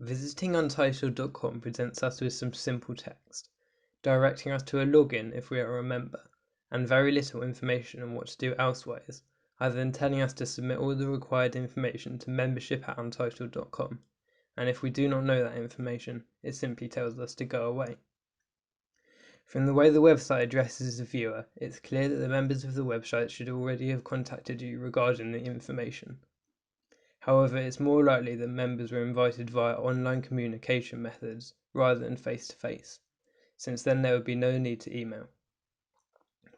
Visiting untitled.com presents us with some simple text, directing us to a login if we are a member, and very little information on what to do elsewise, other than telling us to submit all the required information to membership@untitled.com, and if we do not know that information, it simply tells us to go away. From the way the website addresses the viewer, it's clear that the members of the website should already have contacted you regarding the information. However, it's more likely that members were invited via online communication methods rather than face-to-face, since then there would be no need to email.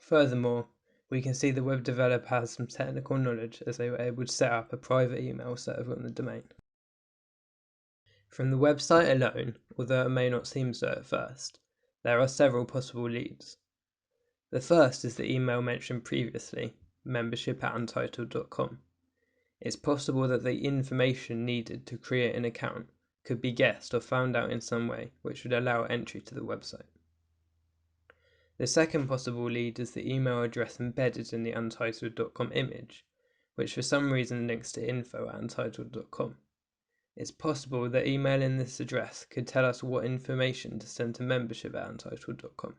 Furthermore, we can see the web developer has some technical knowledge as they were able to set up a private email server on the domain. From the website alone, although it may not seem so at first, there are several possible leads. The first is the email mentioned previously, membership@untitled.com. It's possible that the information needed to create an account could be guessed or found out in some way which would allow entry to the website. The second possible lead is the email address embedded in the untitled.com image, which for some reason links to info@untitled.com. It's possible that emailing this address could tell us what information to send to membership@untitled.com.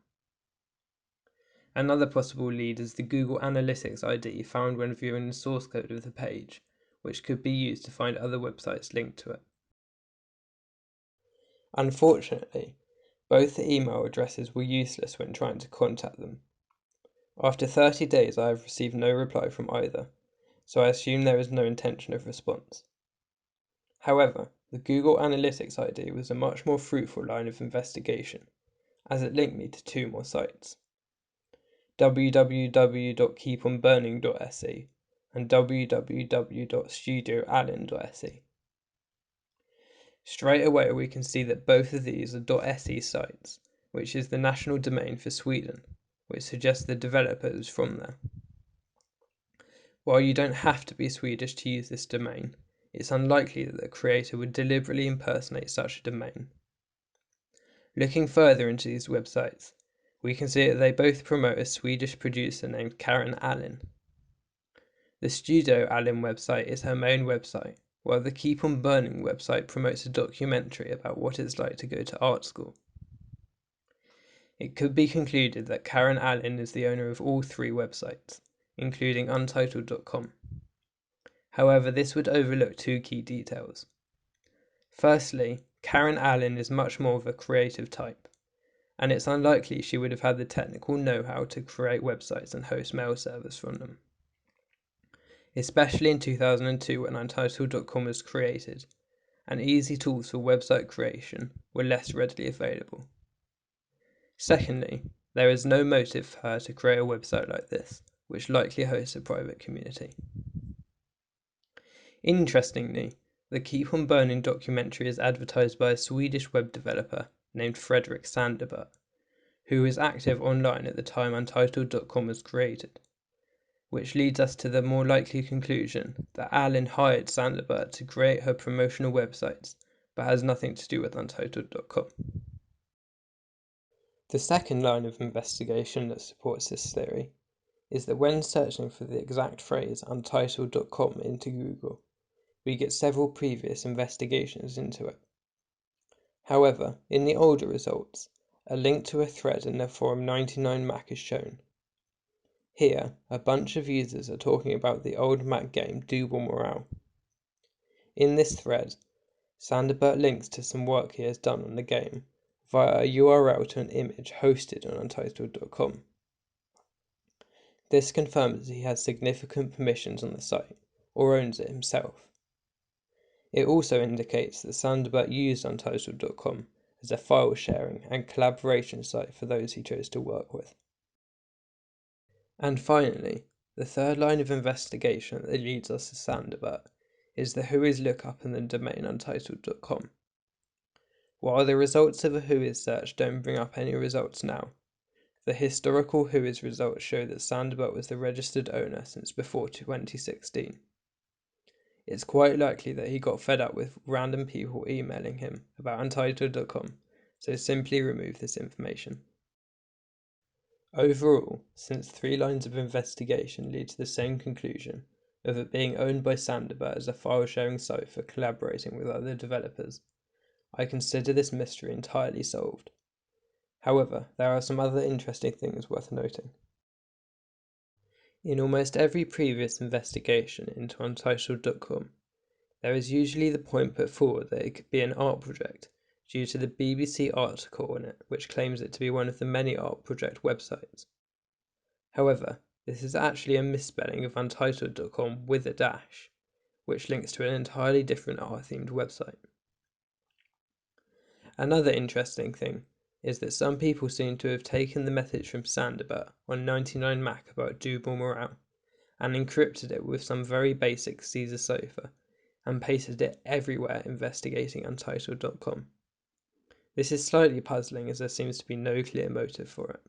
Another possible lead is the Google Analytics ID found when viewing the source code of the page, which could be used to find other websites linked to it. Unfortunately, both the email addresses were useless when trying to contact them. After 30 days I have received no reply from either, so I assume there is no intention of response. However, the Google Analytics ID was a much more fruitful line of investigation, as it linked me to two more sites, www.keeponburning.se and www.studioallen.se. Straight away we can see that both of these are .se sites, which is the national domain for Sweden, which suggests the developer is from there. While you don't have to be Swedish to use this domain, it's unlikely that the creator would deliberately impersonate such a domain. Looking further into these websites, we can see that they both promote a Swedish producer named Karen Allen. The Studio Allen website is her main website, while the Keep on Burning website promotes a documentary about what it's like to go to art school. It could be concluded that Karen Allen is the owner of all three websites, including untitled.com. However, this would overlook two key details. Firstly, Karen Allen is much more of a creative type, and it's unlikely she would have had the technical know-how to create websites and host mail servers from them. Especially in 2002 when untitled.com was created, and easy tools for website creation were less readily available. Secondly, there is no motive for her to create a website like this, which likely hosts a private community. Interestingly, the Keep on Burning documentary is advertised by a Swedish web developer named Fredrik Sanderberg, who was active online at the time untitled.com was created, which leads us to the more likely conclusion that Allen hired Sanderberg to create her promotional websites, but has nothing to do with untitled.com. The second line of investigation that supports this theory is that when searching for the exact phrase untitled.com into Google, we get several previous investigations into it. However, in the older results, a link to a thread in the forum 99Mac is shown. Here, a bunch of users are talking about the old Mac game Double Morale. In this thread, Sanderberg links to some work he has done on the game via a URL to an image hosted on untitled.com. This confirms that he has significant permissions on the site, or owns it himself. It also indicates that Sanderberg used untitled.com as a file sharing and collaboration site for those he chose to work with. And finally, the third line of investigation that leads us to Sanderberg is the Whois lookup in the domain untitled.com. While the results of a Whois search don't bring up any results now, the historical Whois results show that Sanderberg was the registered owner since before 2016. It's quite likely that he got fed up with random people emailing him about untitled.com, so simply remove this information. Overall, since three lines of investigation lead to the same conclusion of it being owned by Sanderberg as a file-sharing site for collaborating with other developers, I consider this mystery entirely solved. However, there are some other interesting things worth noting. In almost every previous investigation into Untitled.com, there is usually the point put forward that it could be an art project due to the BBC article on it, which claims it to be one of the many art project websites. However, this is actually a misspelling of Untitled.com with a dash, which links to an entirely different art-themed website. Another interesting thing is that some people seem to have taken the message from Sanderbert on 99 Mac about double morale and encrypted it with some very basic Caesar cipher and pasted it everywhere investigating Untitled.com. This is slightly puzzling as there seems to be no clear motive for it.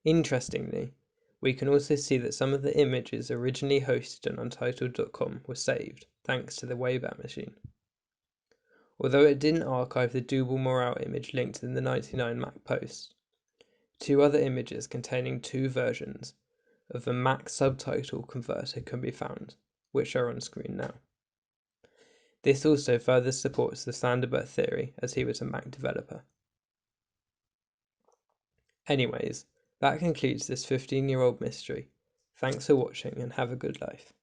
Interestingly, we can also see that some of the images originally hosted on Untitled.com were saved, thanks to the Wayback Machine. Although it didn't archive the double morale image linked in the 99 Mac post, two other images containing two versions of the Mac subtitle converter can be found, which are on screen now. This also further supports the Sanderbert theory, as he was a Mac developer. Anyways, that concludes this 15-year-old mystery. Thanks for watching and have a good life.